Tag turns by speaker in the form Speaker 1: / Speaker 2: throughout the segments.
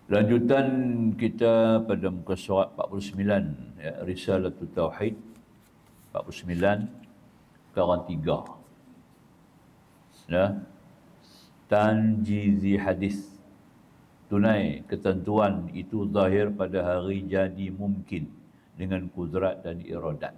Speaker 1: Lanjutan kita pada muka surat 49, ya, Risalatul Tauhid 49, sekarang 3. Ya. Tanjizi hadis. Tunai ketentuan itu zahir pada hari jadi mungkin dengan kudrat dan iradat.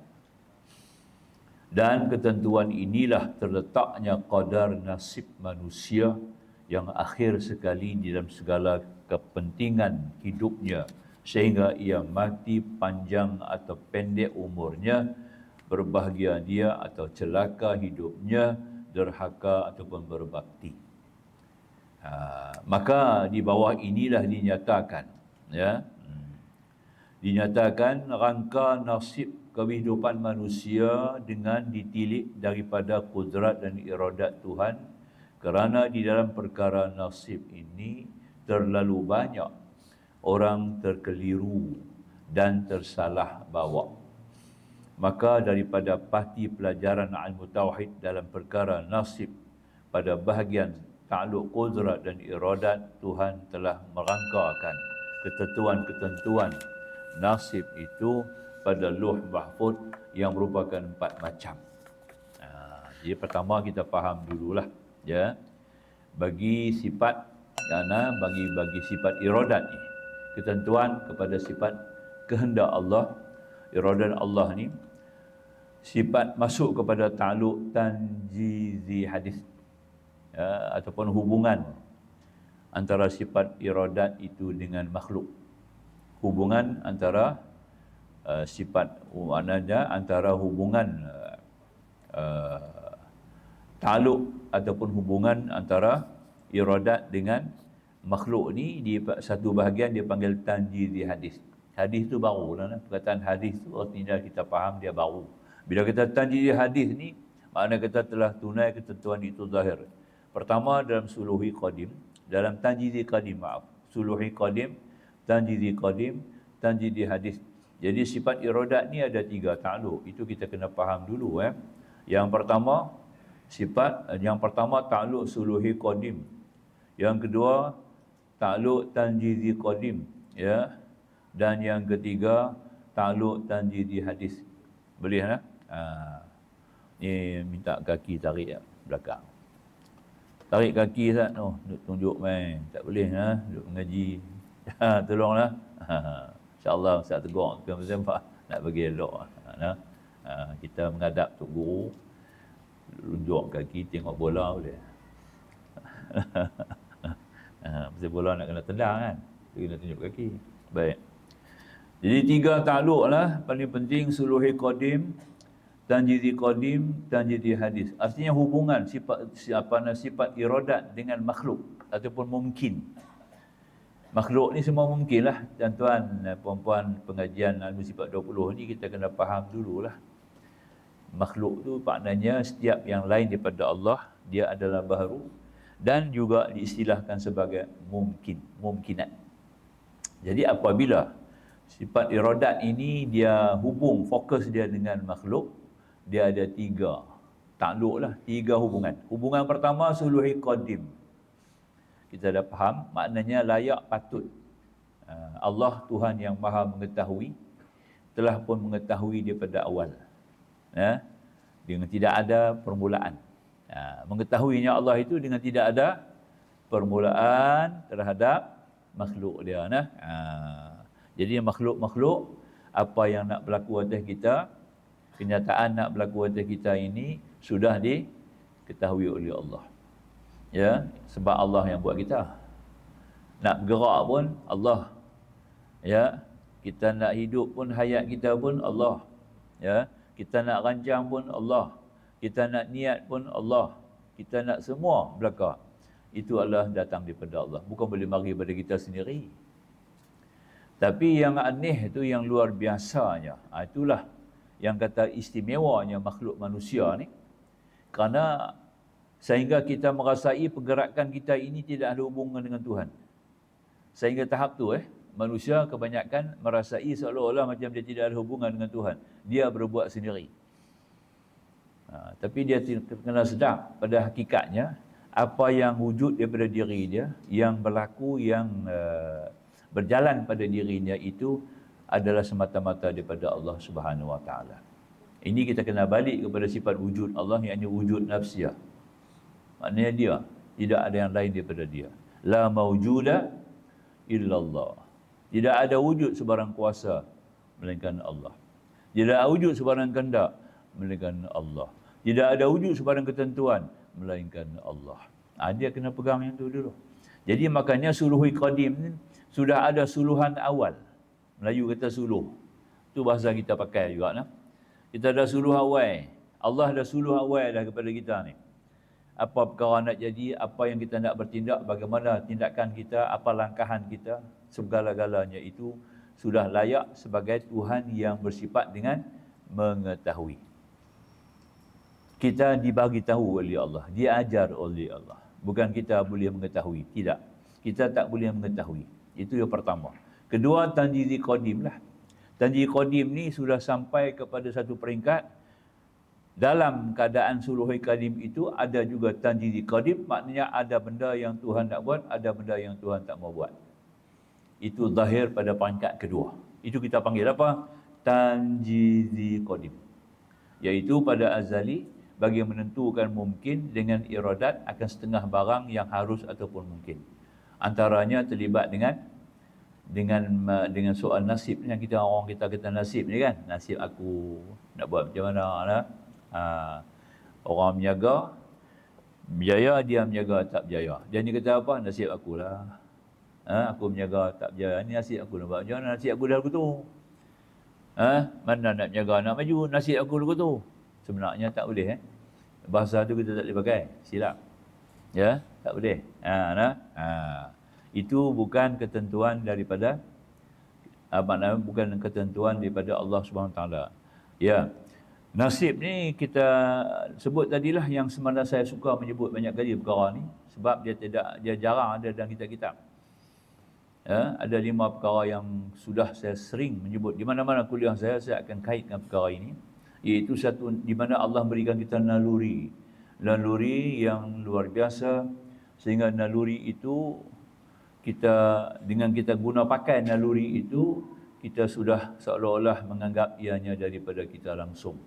Speaker 1: Dan ketentuan inilah terletaknya qadar nasib manusia yang akhir sekali di dalam segala kepentingan hidupnya, sehingga ia mati panjang atau pendek umurnya, berbahagia dia atau celaka hidupnya, derhaka ataupun berbakti. Maka di bawah inilah dinyatakan, ya, dinyatakan rangka nasib kehidupan manusia dengan ditilik daripada kudrat dan iradat Tuhan, kerana di dalam perkara nasib ini terlalu banyak orang terkeliru dan tersalah bawa. Maka daripada pasti pelajaran ilmu tauhid dalam perkara nasib pada bahagian takluk kudrat dan iradat, Tuhan telah merangkakan ketentuan-ketentuan nasib itu pada Lauh Mahfuz yang merupakan 4 macam. Jadi pertama kita faham dululah, ya, bagi sifat bagi sifat iradat ni, ketentuan kepada sifat kehendak Allah, iradat Allah ni, sifat masuk kepada takluk tanjizi hadis, ya, ataupun hubungan antara sifat iradat itu dengan makhluk. Hubungan antara sifat, maknanya antara hubungan takluk ataupun hubungan antara iradat dengan makhluk ni, di satu bahagian dia panggil tanjizi hadis. Hadis tu baru lah, perkataan hadis tu artinya kita faham dia baru. Bila kita tanjizi hadis ni, makna kita telah tunai ketentuan itu zahir. Pertama dalam suluhi qadim, dalam tanjizi qadim, suluhi qadim, tanjizi qadim, tanjizi hadis. Jadi sifat iradat ni ada 3 takluk. Itu kita kena faham dulu. Yang pertama takluk suluhi qadim. Yang kedua takluk tanjizi qadim, ya. Dan yang ketiga takluk tanjizi hadis. Boleh lah. Ni minta kaki tarik belakang. Tarik kaki Ustaz. Tunjuk main. Tak boleh duduk mengaji. Tolonglah. InsyaAllah Ustaz tegur tuan-tuan nak bagi elok. Kita menghadap Tok Guru, tunjuk kaki, tengok bola boleh. Pasal bola nak kena tendang kan, kena tunjuk kaki. Baik. Jadi 3 takluk lah paling penting: suluhi qadim, tanjizi qadim, tanjizi hadis. Artinya hubungan sifat iradat dengan makhluk ataupun mungkin. Makhluk ni semua mungkin lah. Tuan-tuan, puan-puan pengajian ilmu sifat 20 ni kita kena faham dululah. Makhluk tu maknanya setiap yang lain daripada Allah, dia adalah baharu dan juga diistilahkan sebagai mungkinat. Jadi apabila sifat iradat ini dia hubung, fokus dia dengan makhluk, dia ada 3 takluk lah, 3 hubungan. Hubungan pertama suluhi qadim. Kita dah faham, maknanya layak patut. Allah Tuhan yang maha mengetahui, telah pun mengetahui daripada awal. Dengan tidak ada permulaan. Mengetahuinya Allah itu dengan tidak ada permulaan terhadap makhluk dia. Jadi makhluk-makhluk, apa yang nak berlaku atas kita, kenyataan nak berlaku atas kita ini sudah diketahui oleh Allah. Ya, sebab Allah yang buat kita. Nak bergerak pun Allah. Ya, kita nak hidup pun, hayat kita pun Allah. Ya, kita nak rancang pun Allah. Kita nak niat pun Allah. Kita nak semua belaka. Itu adalah datang daripada Allah. Bukan boleh mari pada kita sendiri. Tapi yang aneh itu, yang luar biasanya, itulah yang kata istimewanya makhluk manusia ni. Kerana sehingga kita merasai pergerakan kita ini tidak ada hubungan dengan Tuhan. Sehingga tahap tu manusia kebanyakan merasai seolah-olah macam dia tidak ada hubungan dengan Tuhan. Dia berbuat sendiri. Tapi dia kena sedar pada hakikatnya apa yang wujud daripada diri dia, yang berlaku, yang berjalan pada dirinya itu adalah semata-mata daripada Allah Subhanahu Wa Taala. Ini kita kena balik kepada sifat wujud Allah, yang wujud nafsiyah. Maknanya dia, tidak ada yang lain daripada dia. La maujuda illallah. Tidak ada wujud sebarang kuasa melainkan Allah. Tidak ada wujud sebarang kehendak melainkan Allah. Tidak ada wujud sebarang ketentuan melainkan Allah. Dia kena pegang yang tu dulu. Jadi makanya suluhi qadim ni sudah ada suluhan awal. Melayu kata suluh. Tu bahasa kita pakai juga nah. Kita ada suluh awal. Allah ada suluh awal dah kepada kita ni. Apa perkara nak jadi, apa yang kita nak bertindak, bagaimana tindakan kita, apa langkahan kita, segala-galanya itu sudah layak sebagai Tuhan yang bersifat dengan mengetahui. Kita dibagi tahu oleh Allah, diajar oleh Allah. Bukan kita boleh mengetahui, tidak. Kita tak boleh mengetahui. Itu yang pertama. Kedua, tanjizi qadim lah. Tanjizi qadim ni sudah sampai kepada satu peringkat. Dalam keadaan suluhi qadim itu ada juga tanjizi qadim, maknanya ada benda yang Tuhan nak buat, ada benda yang Tuhan tak mau buat. Itu zahir pada peringkat kedua. Itu kita panggil apa? Tanjizi qadim. Iaitu pada azali, bagi menentukan mungkin dengan iradat akan setengah barang yang harus ataupun mungkin. Antaranya terlibat dengan soal nasib yang orang kita kata nasib ni kan. Nasib aku nak buat macam mana lah. Orang menjaga berjaya, dia menjaga tak berjaya. Dia ni kata apa? Nasib akulah. Aku menjaga tak berjaya. Ni nasib aku nak buat macam mana? Nasib aku dah lagu tu. Mana nak menjaga nak maju? Nasib aku lagu tu. Sebenarnya tak boleh. Bahasa tu kita tak boleh pakai. Silap. Ya, tak boleh. Itu bukan ketentuan daripada bukan ketentuan daripada Allah Subhanahu Taala. Ya. Nasib ni kita sebut tadilah yang sebenarnya saya suka menyebut banyak kali perkara ni sebab dia jarang ada dalam kitab-kitab. Ya, ada 5 perkara yang sudah saya sering menyebut di mana-mana kuliah saya akan kaitkan perkara ini, iaitu satu di mana Allah berikan kita naluri yang luar biasa, sehingga naluri itu dengan kita guna pakai naluri itu, kita sudah seolah-olah menganggap ianya daripada kita langsung.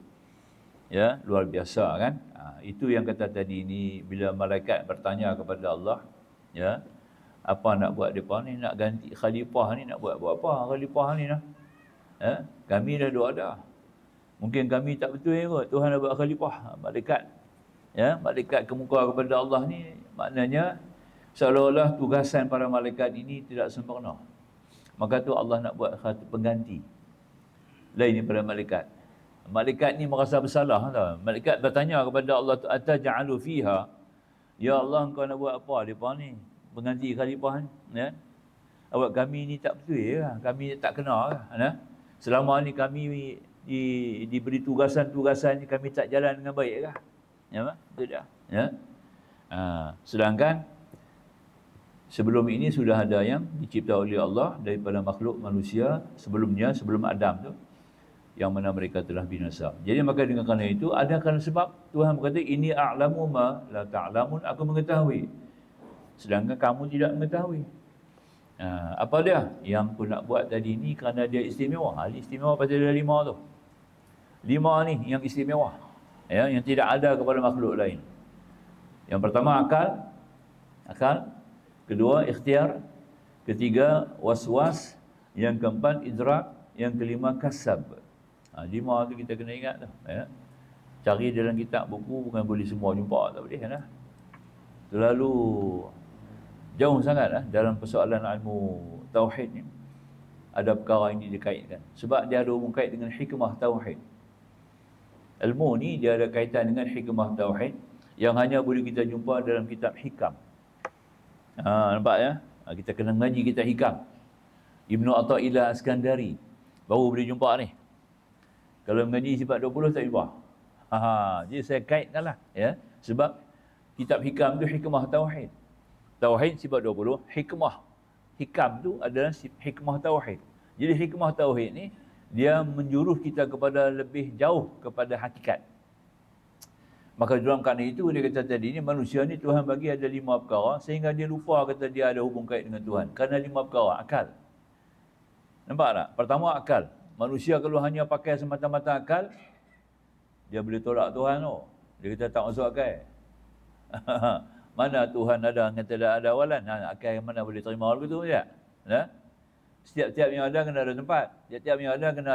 Speaker 1: Ya, luar biasa kan? Itu yang kata tadi ni, bila malaikat bertanya kepada Allah, ya, apa nak buat depa ni, nak ganti khalifah ni, nak buat apa khalifah ni nah? Ya, kami dah ada. Mungkin kami tak betul kot Tuhan nak buat khalifah. Malaikat kemuka kepada Allah ni, maknanya seolah-olah tugasan para malaikat ini tidak sempurna. Maka tu Allah nak buat pengganti lain daripada malaikat. Malaikat ni merasa bersalah tau. Malaikat bertanya kepada Allah, ataj'alu fiha, ya Allah, engkau nak buat apa depa ni, pengganti khalifah ni, ya? Awak kami ni tak betul ya, kami tak kena ya? Selama ni kami diberi tugasan-tugasan ni, kami tak jalan dengan baik kah? Ya, betul tak? Ya. Sedangkan sebelum ini sudah ada yang dicipta oleh Allah daripada makhluk manusia sebelumnya, sebelum Adam tu, yang mana mereka telah binasa. Jadi maka dengan kerana itu, ada kerana sebab Tuhan berkata, ini a'lamu ma la ta'lamun, aku mengetahui sedangkan kamu tidak mengetahui. Apa dia yang aku nak buat tadi ni? Kerana dia istimewa. Istimewa pasal ada 5 tu. 5 ni yang istimewa, ya, yang tidak ada kepada makhluk lain. Yang pertama akal. Kedua ikhtiar. Ketiga waswas. Yang keempat idrak. Yang kelima kasab. 5 tu kita kena ingat tu, ya. Cari dalam kitab buku, bukan boleh semua jumpa, tak boleh lah. Terlalu jauh sangat lah dalam persoalan ilmu tauhid ni. Ada perkara ini dikaitkan sebab dia ada hubung kait dengan hikmah tauhid. Ilmu ni dia ada kaitan dengan hikmah tauhid yang hanya boleh kita jumpa dalam kitab hikam. Nampak ya? Kita kena ngaji kitab hikam. Ibnu Athaillah Askandari baru boleh jumpa ni. Kalau mengaji sifat 20 tak jumpa. Jadi saya kaitkanlah, ya. Sebab kitab hikam tu hikmah tauhid. Tauhid sifat 20, hikam tu adalah hikmah tauhid. Jadi hikmah tauhid ni dia menjurus kita kepada lebih jauh kepada hakikat. Maka dalam kerana itu dia kata tadi ni, manusia ni Tuhan bagi ada 5 perkara sehingga dia lupa kata dia ada hubung kait dengan Tuhan. Kerana 5 perkara, akal. Nampak tak? Pertama akal. Manusia kalau hanya pakai semata-mata akal, dia boleh tolak Tuhan tu. Dia kata tak masuk akal. Mana Tuhan ada yang tidak ada awalan? Akal yang mana boleh terima lagu tu ya? Setiap-tiap yang ada kena ada tempat. Setiap-tiap yang ada kena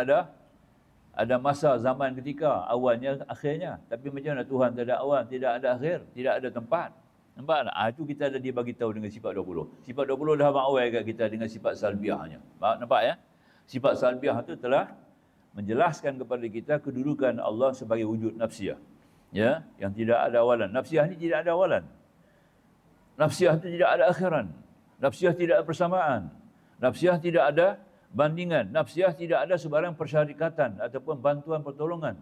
Speaker 1: ada masa, zaman, ketika, awalnya, akhirnya. Tapi macam mana Tuhan tidak ada awal, tidak ada akhir, tidak ada tempat. Nampak tak? Itu kita ada dibagi tahu dengan sifat 20. Sifat 20 dah mengawal kat kita dengan sifat salbiahnya. Nampak ya? Sifat salbiah itu telah menjelaskan kepada kita kedudukan Allah sebagai wujud nafsiyah. Ya, yang tidak ada awalan. Nafsiyah ni tidak ada awalan. Nafsiyah itu tidak ada akhiran. Nafsiyah tidak ada persamaan. Nafsiyah tidak ada bandingan. Nafsiyah tidak ada sebarang persyarikatan ataupun bantuan pertolongan.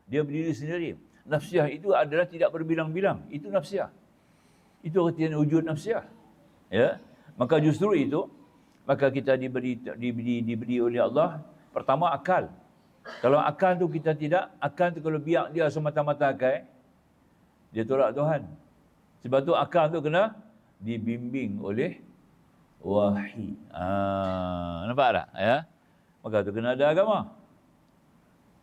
Speaker 1: Dia berdiri sendiri. Nafsiyah itu adalah tidak berbilang-bilang. Itu nafsiyah. Itu artinya wujud nafsiyah. Ya, maka justru itu, maka kita diberi oleh Allah pertama akal. Kalau akal tu kita tidak, akal tu kalau biar dia semata-mata akal, dia tolak Tuhan. Sebab tu akal tu kena dibimbing oleh wahyi. Nampak tak? Ya? Maka tu kena ada agama.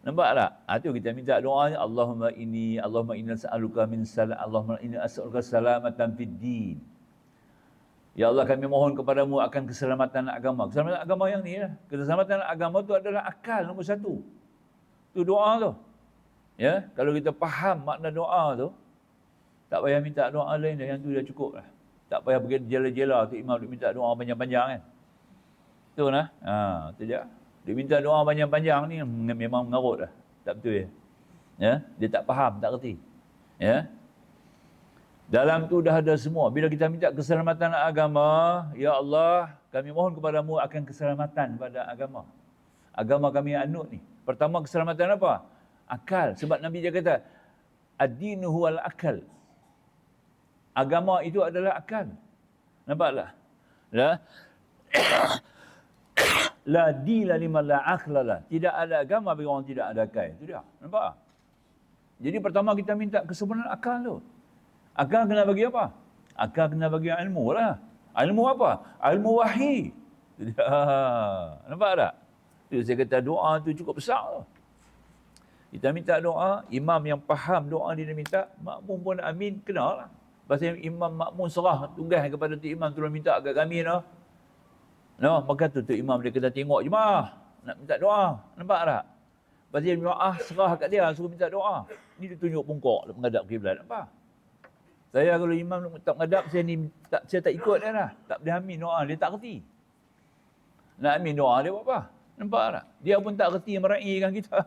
Speaker 1: Nampak tak? Itu kita minta doa, Allahumma inni as'aluka min salam, Allahumma inni as'aluka salamatan fid din. Ya Allah, kami mohon kepadamu akan keselamatan agama. Keselamatan agama yang ni lah. Keselamatan agama tu adalah akal nombor satu. Tu doa tu. Ya, kalau kita faham makna doa tu, tak payah minta doa lain dah, yang tu dah cukup lah. Tak payah pergi jela-jela tu imam dia minta doa panjang-panjang kan. Tu lah. Tu je. Dia minta doa panjang-panjang ni memang mengarut lah. Tak betul ya. Ya, dia tak faham, tak kerti. Ya. Dalam tu dah ada semua. Bila kita minta keselamatan agama, ya Allah, kami mohon kepadamu akan keselamatan pada agama. Agama kami anut ni. Pertama keselamatan apa? Akal. Sebab Nabi dia kata, ad-dinu huwal akal. Agama itu adalah akal. Nampak tak? La dila liman la akhlala. Tidak ada agama bagi orang tidak ada akal. Itu dia. Nampak? Jadi pertama kita minta kesempurnaan akal tu. Akal kena bagi apa? Akal kena bagi ilmu lah. Ilmu apa? Ilmu wahyi. Nampak tak? Itu saya kata doa tu cukup besar tu. Kita minta doa, imam yang faham doa dia minta, makmum pun amin, kena lah. Pasal imam makmum serah tugas kepada tu imam tolong minta kat kami no. No, maka tu imam dia kena tengok jemaah nak minta doa. Nampak tak? Pasal jemaah serah kat dia suruh minta doa. Ni dia tunjuk pungkok menghadap kiblat. Nampak? Saya kalau imam tak menghadap, saya tak ikut dia lah. Tak boleh amin doa, dia tak kerti. Nak amin doa dia buat apa? Nampak tak? Dia pun tak kerti meraihkan kita.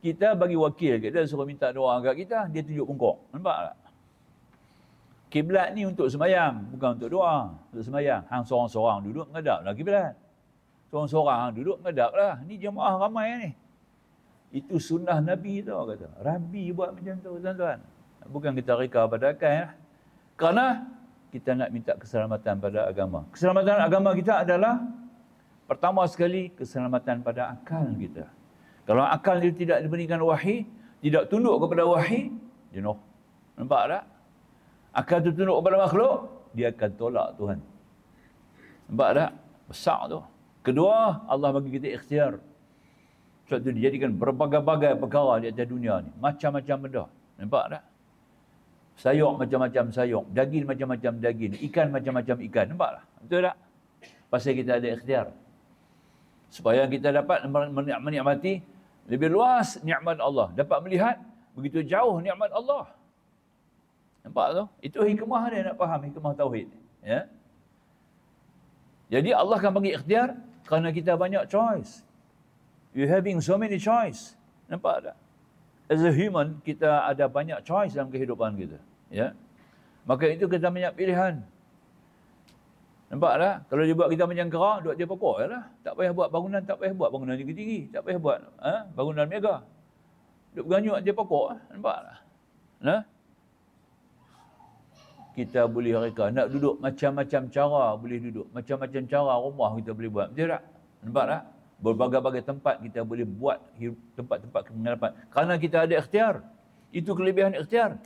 Speaker 1: Kita bagi wakil kat dia suruh minta doa kat kita, dia tunjuk pungkok. Nampak tak? Kiblat ni untuk sembahyang, bukan untuk doa. Untuk sembahyang, hang seorang-seorang duduk menghadap lah kiblat. Seorang-seorang duduk menghadap lah. Ni jemaah ramai ni. Itu sunnah Nabi tau kata. Rabi buat macam tu tuan-tuan. Bukan kita reka pada akal lah. Kerana kita nak minta keselamatan pada agama. Keselamatan agama kita adalah pertama sekali keselamatan pada akal kita. Kalau akal dia tidak diberikan wahyi, tidak tunduk kepada wahyi, jenuh. Nampak tak? Akal itu tunduk kepada makhluk, dia akan tolak Tuhan. Nampak tak? Besar tu. Kedua, Allah bagi kita ikhtiar. Sebab itu dijadikan berbagai-bagai perkara di atas dunia ni. Macam-macam benda. Nampak tak? Sayur macam-macam sayur. Daging macam-macam daging. Ikan macam-macam ikan. Nampak tak? Betul tak? Pasal kita ada ikhtiar. Supaya kita dapat menikmati lebih luas nikmat Allah. Dapat melihat begitu jauh nikmat Allah. Nampak tu? Itu hikmah dia nak faham, hikmah tauhid. Ya. Jadi Allah akan bagi ikhtiar kerana kita banyak choice. You having so many choice. Nampak tak? As a human, kita ada banyak choice dalam kehidupan kita. Ya. Maka itu kita banyak pilihan. Nampak tak? Kalau dia buat kita macam kerak, duduk dia pokok je lah. Tak payah buat bangunan, tak payah buat bangunan tinggi-tinggi. Tak payah buat bangunan mega. Duduk berganyut dia pokok. Nampak tak? Nah? Kita boleh reka. Nak duduk macam-macam cara boleh duduk. Macam-macam cara rumah kita boleh buat. Betul tak? Nampak tak? Berbagai-bagai tempat kita boleh buat tempat-tempat penginapan. Kerana kita ada ikhtiar. Itu kelebihan ikhtiar.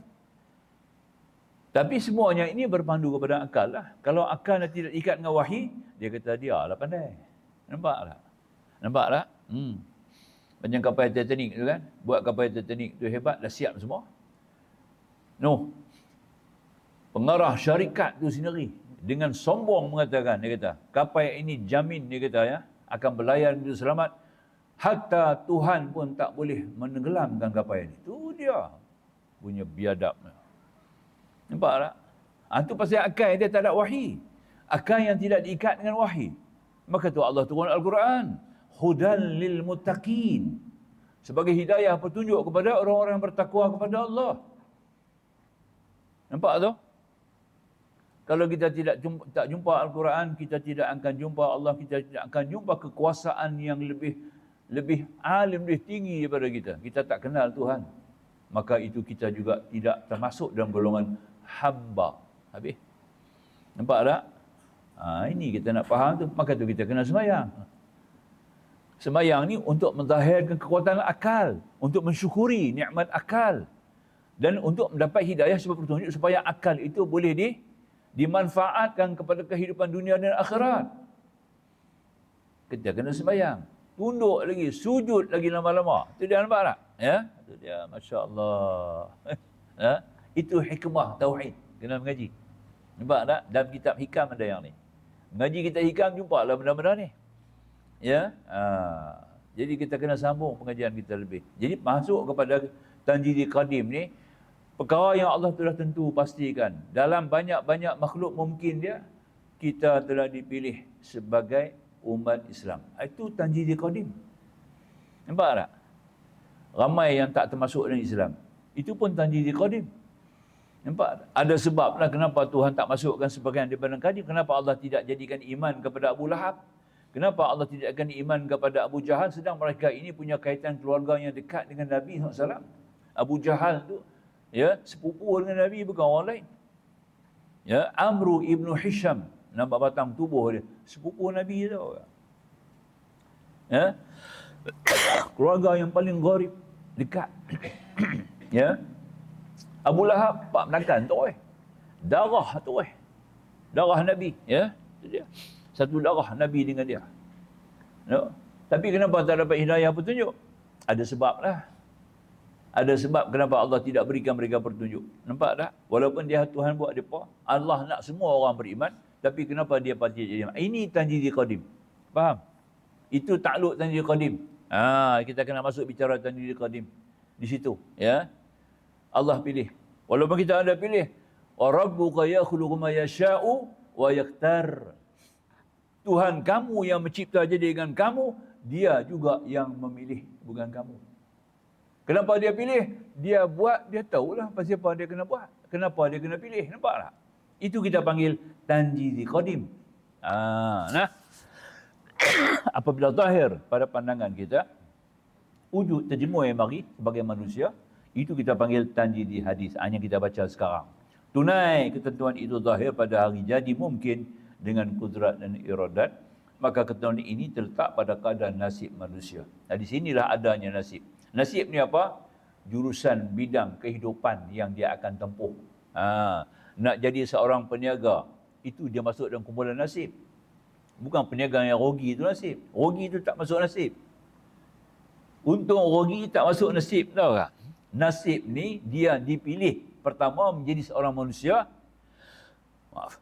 Speaker 1: Tapi semuanya ini berpandu kepada akal lah. Kalau akal tidak ikat dengan wahyi, dia kata dia lah pandai. Nampak tak? Nampak tak? Macam kapal Titanic tu kan. Buat kapal Titanic tu hebat, dah siap semua. No. Pengarah syarikat tu sendiri dengan sombong mengatakan, dia kata, kapal ini jamin, dia kata ya, akan berlayar dengan selamat. Hatta Tuhan pun tak boleh menenggelamkan kapal ini. Tu dia punya biadab. Nampak tak? Itu pasal akal dia tak ada wahyi. Akal yang tidak diikat dengan wahyi. Maka tu Allah turun Al-Quran. Hudan lil muttaqin. Sebagai hidayah petunjuk kepada orang-orang yang bertakwa kepada Allah. Nampak tu? Kalau kita tak jumpa Al-Quran, kita tidak akan jumpa Allah, kita tidak akan jumpa kekuasaan yang lebih alim, lebih tinggi daripada kita. Kita tak kenal Tuhan. Maka itu kita juga tidak termasuk dalam golongan hamba. Habis. Nampak tak? Ini kita nak faham tu. Maka tu kita kena sembahyang. Sembahyang ni untuk menzahirkan kekuatan akal. Untuk mensyukuri nikmat akal. Dan untuk mendapat hidayah sebagai petunjuk supaya akal itu boleh dimanfaatkan kepada kehidupan dunia dan akhirat. Kita kena sembahyang. Tunduk lagi, sujud lagi lama-lama. Itu dia, nampak tak? Ya? Itu dia, Masya Allah. Itu hikmah tauhid. Kena mengaji. Nampak tak? Dalam kitab hikam ada yang ni. Mengaji kitab hikam, jumpa lah benda-benda ni. Ya? Jadi kita kena sambung pengajian kita lebih. Jadi masuk kepada Tanjidi Qadim ni, perkara yang Allah telah tentu pastikan. Dalam banyak-banyak makhluk mungkin dia, kita telah dipilih sebagai umat Islam. Itu Tanjidi Qadim. Nampak tak? Ramai yang tak termasuk dalam Islam. Itu pun Tanjidi Qadim. Nampak? Ada sebab lah kenapa Tuhan tak masukkan sebagian daripada Qadim. Kenapa Allah tidak jadikan iman kepada Abu Lahab? Kenapa Allah tidak akan iman kepada Abu Jahal, sedang mereka ini punya kaitan keluarga yang dekat dengan Nabi SAW. Abu Jahal tu, ya, sepupu dengan Nabi, bukan orang lain. Ya, Amru ibnu Hisham, nampak batang tubuh dia, sepupu Nabi tu. Ya, keluarga yang paling gharib, dekat. Ya, Abu Lahab, pak menakan tu darah tu darah Nabi, ya, itu dia. Satu darah Nabi dengan dia. No? Tapi kenapa tak dapat hidayah petunjuk? Ada sebab lah. Ada sebab kenapa Allah tidak berikan mereka petunjuk. Nampak tak? Walaupun dia Tuhan buat depa, Allah nak semua orang beriman, tapi kenapa dia pasti jadi iman? Ini Tanjidi Qadim. Faham? Itu takluk Tanjidi Qadim. Kita kena masuk bicara Tanjidi Qadim. Di situ, ya. Allah pilih. Walaupun kita ada pilih, wa rabbuka yakhluqu ma yasha'u wa yakhtar. Tuhan kamu yang mencipta jadikan kamu, dia juga yang memilih, bukan kamu. Kenapa dia pilih? Dia buat, dia tahulah pasal apa dia kena buat. Kenapa dia kena pilih, nampak tak? Itu kita panggil Tanjidi Qadim. Nah, apabila zahir pada pandangan kita, wujud terjemur yang mari sebagai manusia, itu kita panggil Tanjidi Hadis. Yang kita baca sekarang. Tunai ketentuan itu zahir pada hari jadi mungkin, dengan kudrat dan iradat, maka ketentuan ini terletak pada keadaan nasib manusia. Di sinilah adanya nasib. Nasib ni apa? Jurusan bidang kehidupan yang dia akan tempuh. Nak jadi seorang peniaga, itu dia masuk dalam kumpulan nasib. Bukan peniaga yang rogi itu nasib. Rogi itu tak masuk nasib. Untung rogi tak masuk nasib, tahu tak? Nasib ni dia dipilih pertama menjadi seorang manusia. Maaf.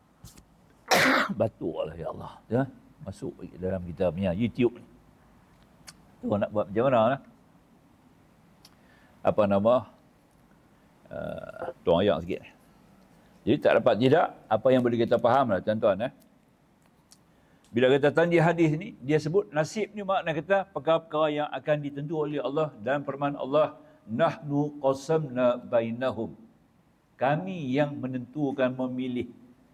Speaker 1: Batuk lah, ya Allah. Ya? Masuk dalam kita punya YouTube ni. Tu nak buat macam mana lah. Apa nama? Tuang ayam sikit. Jadi tak dapat tidak, apa yang boleh kita faham lah tuan-tuan. Bila kita Tanjidi Hadis ni, dia sebut nasib ni makna kata perkara-perkara yang akan ditentu oleh Allah dalam firman Allah, nahnu qasamna bainahum. Kami yang menentukan, memilih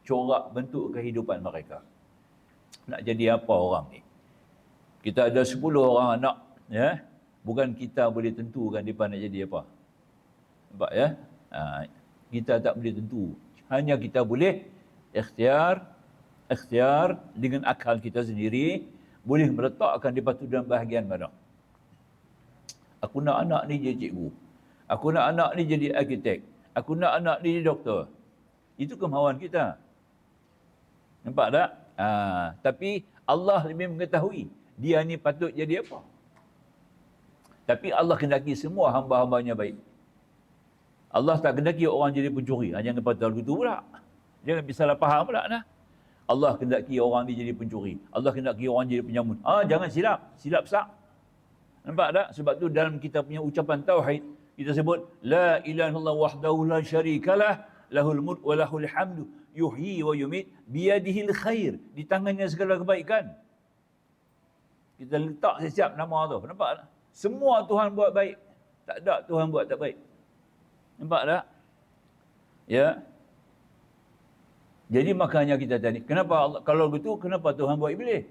Speaker 1: corak bentuk kehidupan mereka. Nak jadi apa orang ni? Kita ada 10 orang anak, ya. Bukan kita boleh tentukan mereka nak jadi apa. Nampak ya? Kita tak boleh tentu. Hanya kita boleh ikhtiar dengan akal kita sendiri, boleh meletakkan mereka tu dalam bahagian mana. Aku nak anak ni jadi cikgu. Aku nak anak ni jadi arkitek. Aku nak anak ni jadi doktor. Itu kemahuan kita. Nampak tak? Tapi Allah lebih mengetahui dia ni patut jadi apa. Tapi Allah kendaki semua hamba-hambanya baik. Allah tak kendaki orang jadi pencuri. Jangan patut begitu pula. Jangan salah faham pula nah. Allah kendaki orang ni jadi pencuri. Allah kendaki orang jadi penyamun. Jangan silap. Silap besar. Nampak tak? Sebab tu dalam kita punya ucapan tauhid, kita sebut la ilaha illallah wahdahu la syarikalah lahul mulk wa lahul hamdu yuhyi wa yumit biyadihil khair. Di tangannya segala kebaikan. Kita letak siap nama tu. Nampak tak? Semua Tuhan buat baik. Tak ada Tuhan buat tak baik. Nampak tak? Ya. Jadi makanya kita tanya, kenapa Allah, kalau begitu kenapa Tuhan buat iblis?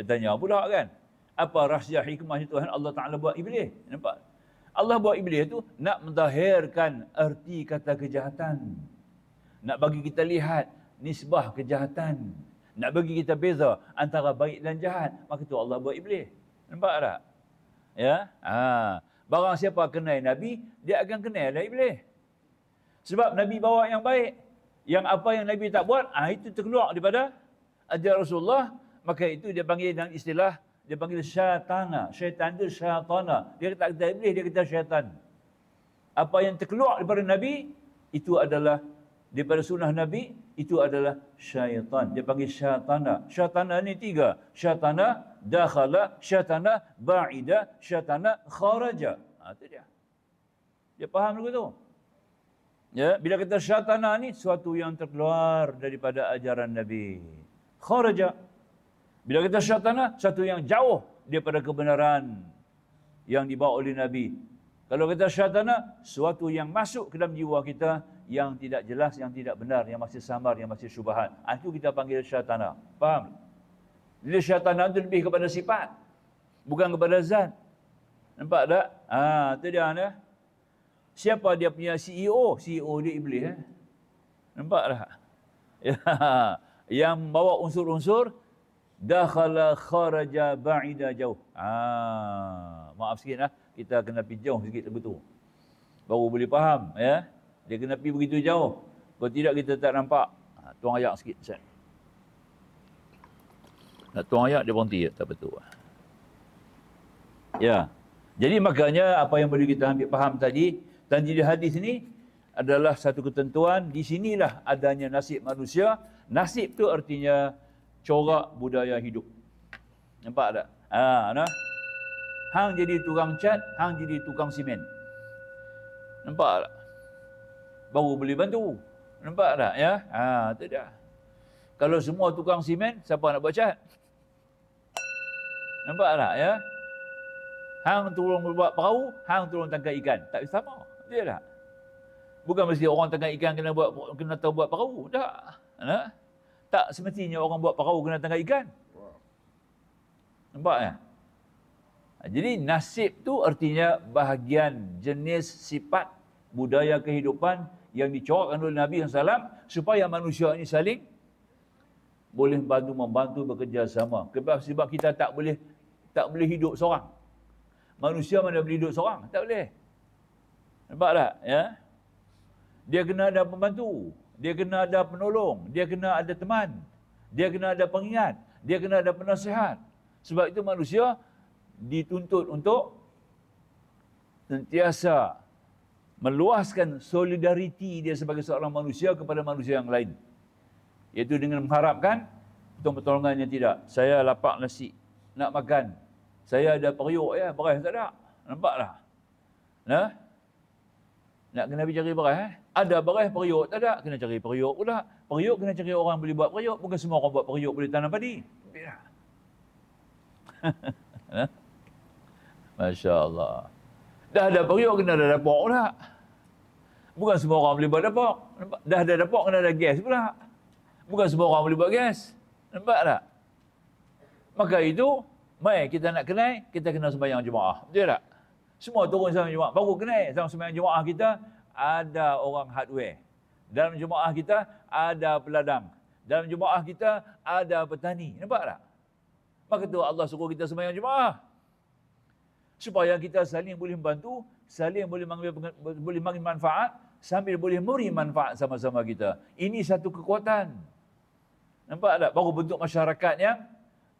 Speaker 1: Tanya pula kan. Apa rahsia hikmah Tuhan Allah Ta'ala buat iblis? Nampak? Allah buat iblis tu nak menzahirkan erti kata kejahatan. Nak bagi kita lihat nisbah kejahatan. Nak bagi kita beza antara baik dan jahat. Maka tu Allah buat iblis. Nampak tak? Ya, barang siapa kenal Nabi, dia akan kenal dah iblis. Sebab Nabi bawa yang baik. Yang apa yang Nabi tak buat, itu terkeluar daripada ajaran Rasulullah. Maka itu dia panggil dengan istilah, dia panggil syaitana. Syaitan itu syaitana. Dia tak kata iblis, dia kata syaitan. Apa yang terkeluar daripada Nabi, itu adalah daripada sunnah Nabi, itu adalah syaitan. Dia panggil syaitana. Syaitana ni 3. Syaitana dakhala, syaitana ba'ida, syaitana kharaja. Itu dia. Dia faham dulu tu. Ya, bila kata syaitana ni suatu yang terkeluar daripada ajaran Nabi. Kharaja. Bila kata syaitana, satu yang jauh daripada kebenaran yang dibawa oleh Nabi. Kalau kata syaitana, suatu yang masuk ke dalam jiwa kita yang tidak jelas, yang tidak benar, yang masih samar, yang masih syubhat. Itu kita panggil syaitana. Faham? Jadi syaitana itu lebih kepada sifat, bukan kepada zat. Nampak tak? Itu dia ni. Siapa dia punya CEO? CEO dia iblis. Nampak tak? Ya. Yang bawa unsur-unsur dakhala kharaja ba'ida jauh. Maaf sikit lah. Kita kena pergi jauh sikit betul. Baru boleh faham. Ya. Dia kena pergi begitu jauh. Kalau tidak kita tak nampak. Tuang ayat sikit. Ustaz. Nak tuang ayat dia berhenti. Tak betul. Ya. Jadi makanya apa yang boleh kita ambil faham tadi, tanjil hadis ni adalah satu ketentuan. Di sinilah adanya nasib manusia. Nasib tu artinya corak budaya hidup. Nampak tak? Nah. Hang jadi tukang cat, hang jadi tukang simen. Nampak tak? Baru boleh bantu. Nampak tak? Ya? Itu dia. Kalau semua tukang simen, siapa nak buat cat? Nampak tak? Ya? Hang tolong buat perahu, hang tolong tangkap ikan. Tak sama. Dia tak? Bukan mesti orang tangkap ikan kena tahu buat perahu. Tak. Nah? Tak semestinya orang buat perahu kena tangkap ikan. Nampak tak? Jadi nasib tu artinya bahagian jenis sifat budaya kehidupan yang dicorakkan oleh Nabi SAW supaya manusia ini saling boleh membantu bekerjasama. Sebab kita tak boleh hidup seorang. Manusia mana boleh hidup seorang? Tak boleh. Nampak tak? Ya? Dia kena ada pembantu. Dia kena ada penolong. Dia kena ada teman. Dia kena ada pengingat. Dia kena ada penasihat. Sebab itu manusia dituntut untuk sentiasa meluaskan solidariti dia sebagai seorang manusia kepada manusia yang lain. Iaitu dengan mengharapkan pertolongannya tidak. Saya lapak nasi, nak makan. Saya ada periuk ya, beras tak ada. Nampak tak? Nah? Nak kena pergi cari beras. Ada beras, periuk tak ada. Kena cari periuk pula. Periuk kena cari orang boleh buat periuk. Bukan semua orang buat periuk boleh tanam padi. Masya Allah. Dah ada periuk, kena ada dapur pula. Bukan semua orang boleh buat dapur. Dah ada dapur, kena ada gas pula. Bukan semua orang boleh buat gas. Nampak tak? Maka itu, mai kita nak kenal, kita kena sembahyang Jumaat. Betul tak? Semua turun sembahyang Jumaat. Baru kenal sama sembahyang Jumaat kita, ada orang hardware. Dalam Jumaat kita, ada peladang. Dalam Jumaat kita, ada petani. Nampak tak? Maka tu Allah suruh kita sembahyang Jumaat. Supaya kita saling boleh membantu, saling boleh mengambil manfaat, sambil boleh memberi manfaat sama-sama kita. Ini satu kekuatan. Nampak tak? Baru bentuk masyarakat yang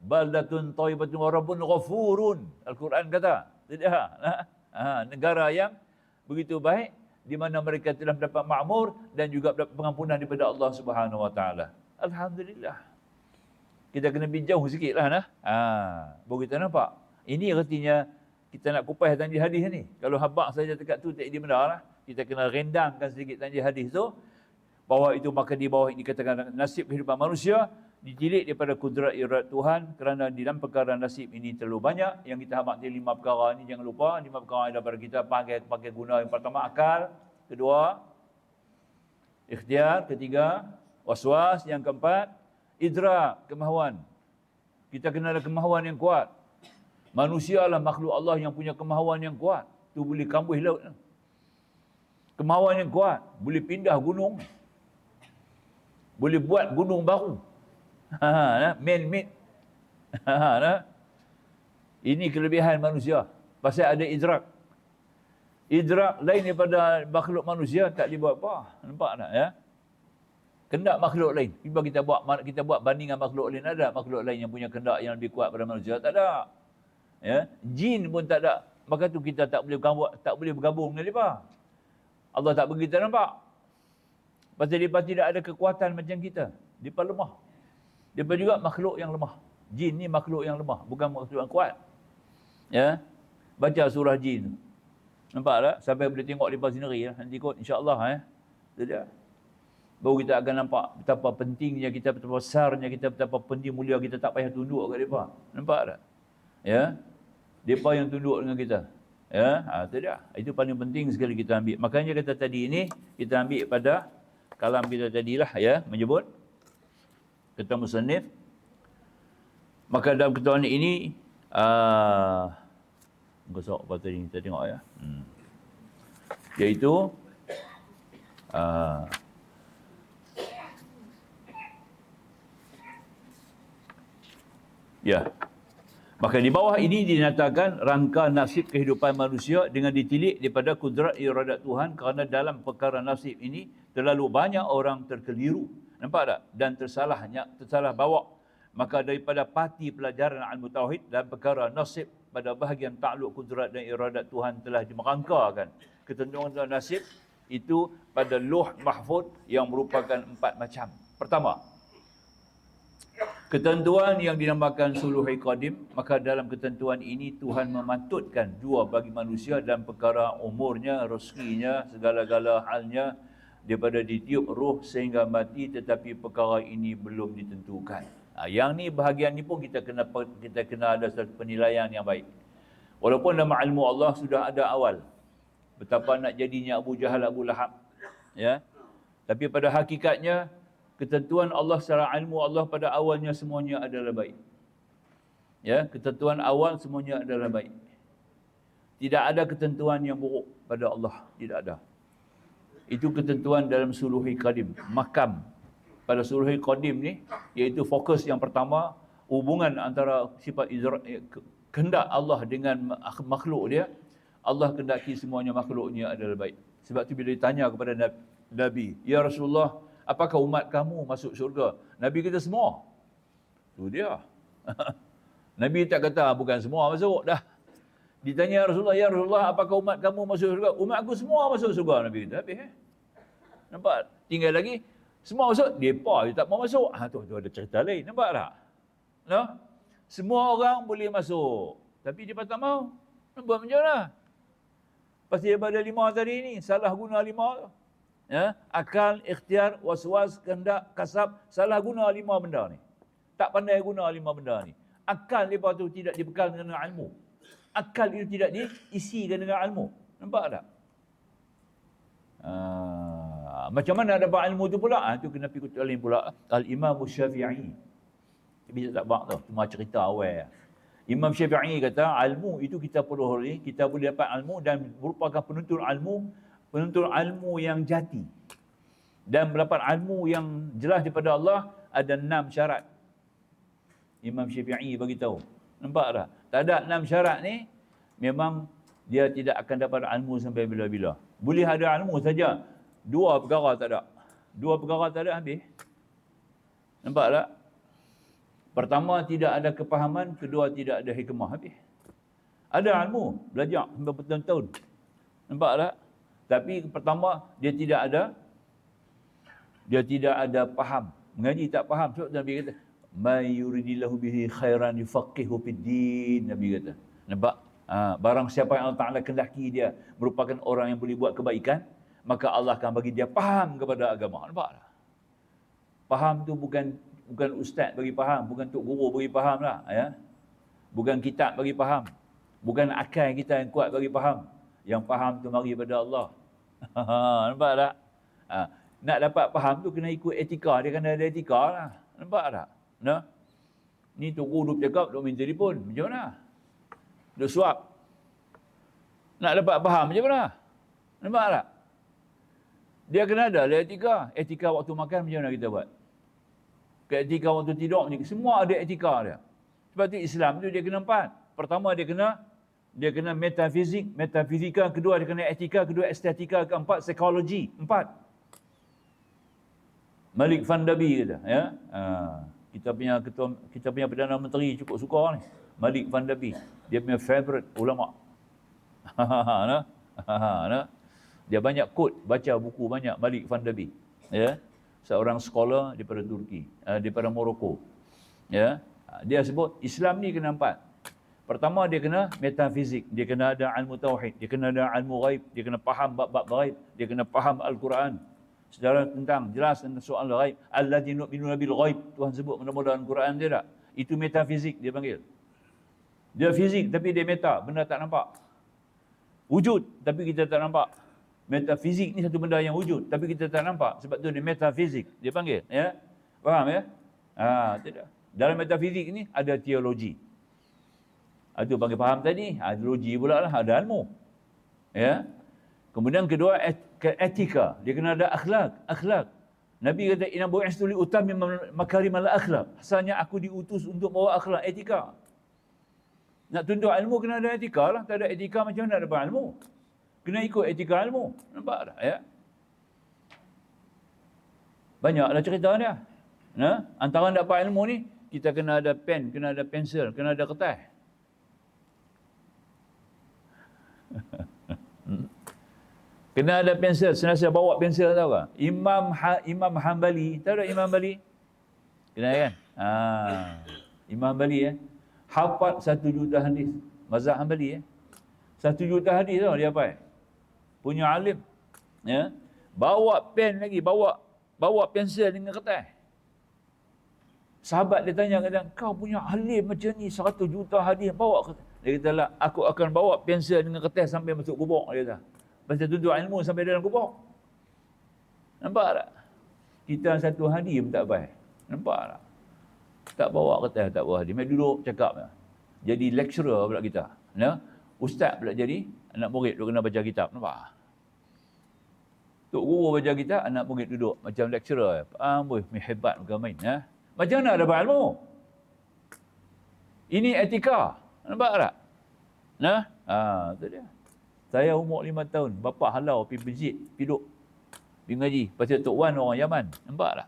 Speaker 1: baldatun thayyibatun wa rabbun ghafurun. Al-Quran kata. Tidak. Negara yang begitu baik di mana mereka telah mendapat makmur dan juga mendapat pengampunan daripada Allah Subhanahu wa taala. Alhamdulillah. Kita kena pergi jauh sikitlah nah. Baru kita nampak. Ini artinya kita nak kupas tanji hadis ni. Kalau habaq saja dekat tu tak dia benar lah. Kita kena rendangkan sedikit tanji hadis tu. Bahawa itu maka di bawah ini katakan nasib kehidupan manusia ditilik daripada kudrat iradat Tuhan kerana di dalam perkara nasib ini terlalu banyak. Yang kita habaq di 5 perkara ni jangan lupa 5 perkara ada pada kita pakai guna. Yang pertama akal, kedua ikhtiar, ketiga waswas, yang keempat idrak, kemahuan. Kita kena ada kemahuan yang kuat. Manusia lah makhluk Allah yang punya kemahuan yang kuat. Tu boleh kambuh laut. Kemahuan yang kuat. Boleh pindah gunung. Boleh buat gunung baru. Man-made. Ini kelebihan manusia. Pasal ada idrak. Idrak lain daripada makhluk manusia tak boleh buat apa. Nampak tak ya? Kendak makhluk lain. Cuba kita buat bandingan makhluk lain. Ada makhluk lain yang punya kendak yang lebih kuat pada manusia? Tak ada. Ya, jin pun tak ada. Maka tu kita tak boleh bergabung dengan mereka. Allah tak bagi kita nampak. Pasal mereka tidak ada kekuatan macam kita. Mereka lemah. Mereka juga makhluk yang lemah. Jin ni makhluk yang lemah, bukan makhluk yang kuat. Ya. Baca surah jin. Nampak tak? Sampai boleh tengok mereka sendiri lah. Nanti kot insya-Allah Tidak. Baru kita akan nampak betapa pentingnya kita, betapa besarnya kita, betapa penting mulia kita, tak payah tunduk kat mereka. Nampak tak? Ya. Mereka yang tunduk dengan kita. Ya, tidak. Itu paling penting sekali kita ambil. Makanya kata tadi ini, kita ambil pada kalam kita tadilah, ya, menyebut, kata musannif, maka dalam ketentuan ini, gosok apa tadi, kita tengok ya. Iaitu, ya. Maka di bawah ini dinyatakan rangka nasib kehidupan manusia dengan ditilik daripada kudrat iradat Tuhan kerana dalam perkara nasib ini terlalu banyak orang terkeliru. Nampak tak? Dan tersalah bawa. Maka daripada parti pelajaran ilmu tauhid dalam perkara nasib pada bahagian takluk kudrat dan iradat Tuhan telah dimerangkakan. Ketentuan nasib itu pada Lauh Mahfuz yang merupakan 4 macam. Pertama, ketentuan yang dinamakan suluhi qadim, maka dalam ketentuan ini Tuhan mematutkan 2 bagi manusia dalam perkara umurnya, rezekinya, segala-gala halnya daripada ditiup roh sehingga mati, tetapi perkara ini belum ditentukan. Yang ni bahagian ni pun kita kena ada satu penilaian yang baik. Walaupun dalam ilmu Allah sudah ada awal betapa nak jadinya Abu Jahal, Abu Lahab, ya. Tapi pada hakikatnya ketentuan Allah secara ilmu Allah pada awalnya semuanya adalah baik. Ya, ketentuan awal semuanya adalah baik. Tidak ada ketentuan yang buruk pada Allah, tidak ada. Itu ketentuan dalam suluhi qadim, makam. Pada suluhi qadim ni, iaitu fokus yang pertama, hubungan antara sifat kehendak Allah dengan makhluk dia. Allah kehendaki semuanya makhluknya adalah baik. Sebab tu bila ditanya kepada Nabi, "Ya Rasulullah, apakah umat kamu masuk syurga?" Nabi kata semua. Tu dia. Nabi tak kata bukan semua masuk dah. Ditanya Ya Rasulullah, apakah umat kamu masuk syurga? Umat aku semua masuk syurga, Nabi kata. Habis nampak? Tinggal lagi semua masuk, depa je tak mau masuk. Tu ada cerita lain, nampak tak? No? Semua orang boleh masuk, tapi dia tak mau. Buat macam mana? Pasti daripada 5 tadi ni, salah guna 5 tu. Ya, akal, ikhtiar, waswas, kehendak, kasab, salah guna 5 benda ni. Tak pandai guna 5 benda ni. Akal mereka tu tidak dibekal dengan ilmu. Akal itu tidak diisikan dengan ilmu. Nampak tak? Macam mana dapat ilmu tu pula? Itu kena pergi lain pula. Al-Imam Syafi'i. Bisa tak bak tu, cuma cerita awal. Imam Syafi'i kata, ilmu itu kita peroleh, kita boleh dapat ilmu dan merupakan penuntut ilmu yang jati. Dan mendapat ilmu yang jelas daripada Allah ada 6 syarat. Imam Syafi'i bagi tahu. Nampak tak? Tak ada 6 syarat ni, memang dia tidak akan dapat ilmu sampai bila-bila. Boleh ada ilmu saja, 2 perkara tak ada. 2 perkara tak ada, habis. Nampak tak? Pertama, tidak ada kepahaman. Kedua, tidak ada hikmah. Habis. Ada ilmu, belajar sampai bertahun-tahun. Nampak tak? Tapi pertama, dia tidak ada faham. Mengaji tak faham. Sebab Nabi kata, "May yuridillahu bihi khairan yufaqihu fid din." Nabi kata. Nampak? Barang siapa yang Allah Ta'ala kehendaki dia merupakan orang yang boleh buat kebaikan, maka Allah akan bagi dia faham kepada agama. Nampak tak? Faham tu bukan ustaz bagi faham, bukan tok guru bagi faham lah, ya. Bukan kitab bagi faham. Bukan akal kita yang kuat bagi faham. Yang faham tu mari daripada Allah. Nampak tak? Nak dapat faham tu kena ikut etika. Dia kena ada etika lah. Nampak tak? Nah? Ni tok guru duk cakap, duk minta telefon. Macam mana? Duk suap. Nak dapat faham macam mana? Nampak tak? Dia kena ada etika. Etika waktu makan macam mana kita buat? Etika waktu tidur ni. Semua ada etika dia. Sebab tu Islam tu dia kena 4. Pertama dia kena metafizik, metafizika. Kedua dia kena etika. Kedua estetika. Keempat psikologi. 4. Malik Vandabi kata, ya. Kita punya Perdana Menteri cukup suka ni. Malik Vandabi. Dia punya favorite ulama. Dia banyak quote, baca buku banyak Malik Vandabi. Ya. Seorang scholar daripada Turki, daripada Morocco. Ya. Dia sebut Islam ni kena 4. Pertama dia kena metafizik, dia kena ada ilmu tauhid, dia kena ada ilmu ghaib, dia kena faham bab-bab ghaib, dia kena faham Al-Quran. Sejarah tentang jelas tentang soal ghaib. Allazi nu'minu bil ghaib. Tuhan sebut mudah-mudahan Quran dia tak. Itu metafizik dia panggil. Dia fizik tapi dia meta, benda tak nampak. Wujud tapi kita tak nampak. Metafizik ni satu benda yang wujud tapi kita tak nampak. Sebab tu dia metafizik dia panggil, ya. Faham ya? Tidak. Dalam metafizik ni ada teologi. Itu panggil faham tadi, teologi pula lah, ada ilmu. Ya. Kemudian kedua etika, dia kena ada akhlak. Nabi kata inna bu'istu li utammima makarimal akhlak. Asalnya aku diutus untuk bawa akhlak, etika. Nak tuntut ilmu kena ada etika lah. Tak ada etika macam mana nak dapat ilmu? Kena ikut etika ilmu. Nampak tak? Ya. Banyaklah cerita dia. Nah, antara nak dapat ilmu ni, kita kena ada pen, kena ada pensel, kena ada kertas. Kena ada pensel, senasa bawa pensel, tahu tak? Imam Hanbali, tahu tak Imam Hanbali? Kena kan? Imam Hanbali hafal 1 juta hadis. Mazhab Hanbali 1 juta hadis tau dia hafal. Punya alim. Ya. Bawa pen lagi, bawa pensel dengan kertas. Sahabat dia tanya, kata, kau punya alim macam ni 100 juta hadis bawa kertas. Dia kata lah, aku akan bawa pensel dengan kertas sampai masuk kubur. Dia kata. Pasal tuntut ilmu sampai dalam kubur. Nampak tak? Kita 1 hadis pun tak baik. Nampak tak? Tak bawa kertas, tak bawa hadis. Mereka duduk cakap. Jadi lecturer pula kita. Ya? Ustaz pula jadi, anak murid duduk kena baca kitab. Nampak? Tok guru baca kitab, anak murid duduk macam lecturer. Amboi, hebat bukan main. Ya? Macam mana dapat ilmu? Ini etika. Nampak tak? Nah, tu dia. Saya umur 5 tahun, bapa halau pergi masjid, pergi ngaji. Pasal Tok Wan orang Yaman. Nampak tak?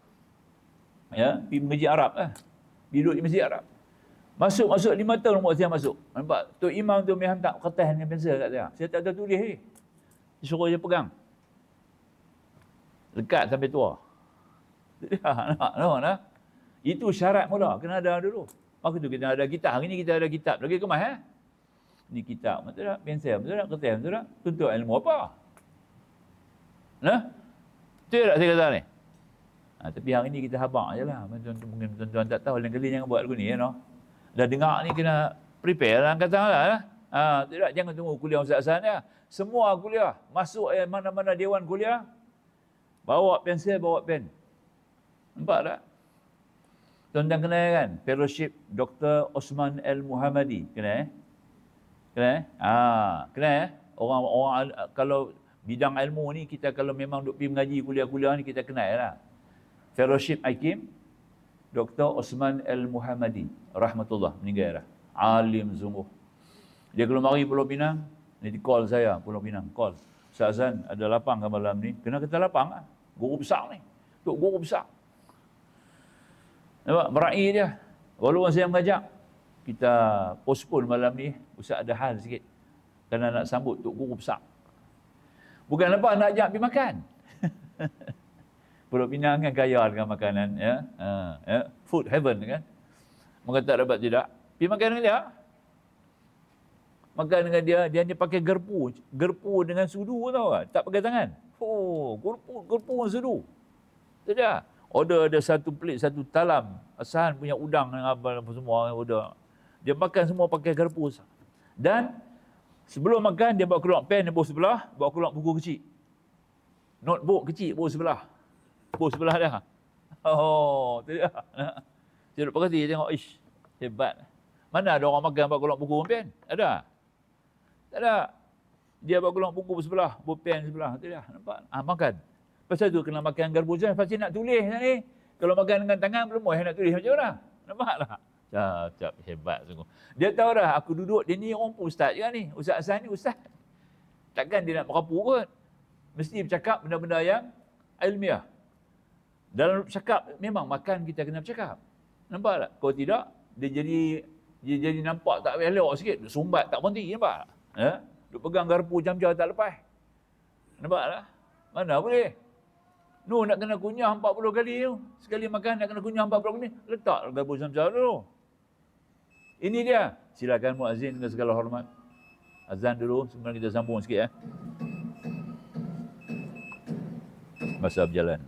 Speaker 1: Ya, pergi masjid Arab lah. Pergi di masjid Arab. Masuk 5 tahun umur saya masuk. Nampak? Tok Imam tu mai hantar kertas dengan pensel kat saya. Saya tak ada tulis ni. Disuruh dia pegang. Lekat sampai tua. Nampak? Itu syarat mula, kena ada dulu. Maka tu kita ada kitab. Hari ni kita ada kitab. Lagi kemas Ni kitab, betul tak? Pensel, betul tak? Kertas, betul tak? Tuntut ilmu apa? Nah? Betul tak saya kata ni? Tapi hari ni kita habaq je lah. Mungkin tuan-tuan tak tahu, lain kali jangan buat lagu ni, ya, no? Dah dengar ni kena prepare lah, kata lah. Tidak, jangan tunggu kuliah Ustaz-Ustaz ya. Semua kuliah, masuk mana-mana dewan kuliah, bawa pensel, bawa pen. Nampak tak? Tuan-tuan kenal kan? Fellowship Dr. Osman Al-Muhammadi. Kenal Kenal Kenal Orang kalau bidang ilmu ni, kita kalau memang duk pergi mengaji kuliah-kuliah ni, kita kenal lah. Fellowship IKIM Dr. Osman Al-Muhammadi rahmatullah, meninggal dah. Alim sungguh. Dia kalau mari Pulau Pinang, ni call saya Pulau Pinang, call. Ustaz Azan, ada lapang ke malam ni? Kena kata lapang lah. Guru besar ni. Tok guru besar. Nampak? Meraih dia. Walaupun saya mengajak, kita postpone malam ni, Ustaz ada hal sikit. Kerana nak sambut Tok Guru besar. Bukan apa nak ajak pergi makan. Pulau Pinang kan kaya dengan makanan, ya. Food heaven kan. Maka tak dapat tidak. Pergi makan dengan dia. Makan dengan dia, dia hanya pakai gerpu. Gerpu dengan sudu tau tak? Tak pakai tangan. Oh, gerpu dengan sudu. Tidak. Order ada satu plate, satu talam. Asahan punya udang dengan apa semua. Order. Dia makan semua pakai gerpu. Dan sebelum makan, dia bawa keluar pen, dia bawa sebelah, bawa keluar buku kecil. Notebook kecil, bawa sebelah. Bawa sebelah dia. Oh, tidak. Saya duduk perhati, tengok, ish, hebat. Mana ada orang makan bawa keluar buku pen? Ada? Tak ada. Dia bawa keluar buku sebelah, bawa pen sebelah. Tidak, nampak? Makan. Pasal tu kena makan garpu je. Pasti nak tulis ni. Kalau makan dengan tangan, belum nak tulis macam mana? Nampak tak? Cap hebat sungguh. Dia tahu dah, aku duduk, dia ni orang pun ustaz juga ni. Ustaz Hasan ni ustaz. Takkan dia nak merapu kot. Mesti bercakap benda-benda yang ilmiah. Dalam bercakap, memang makan kita kena bercakap. Nampak tak? Kalau tidak, dia jadi nampak tak elok sikit. Dia sumbat tak berhenti, nampak tak? Dia pegang garpu jam-jam tak lepas. Nampak tak? Mana boleh? Nak kena kunyah 40 kali tu. Sekali makan nak kena kunyah 40 kali. Letak garpu jam-jam dulu. Ini dia. Silakan muazzin dengan segala hormat. Azan dulu, sebelum kita sambung sikit. Masa berjalan.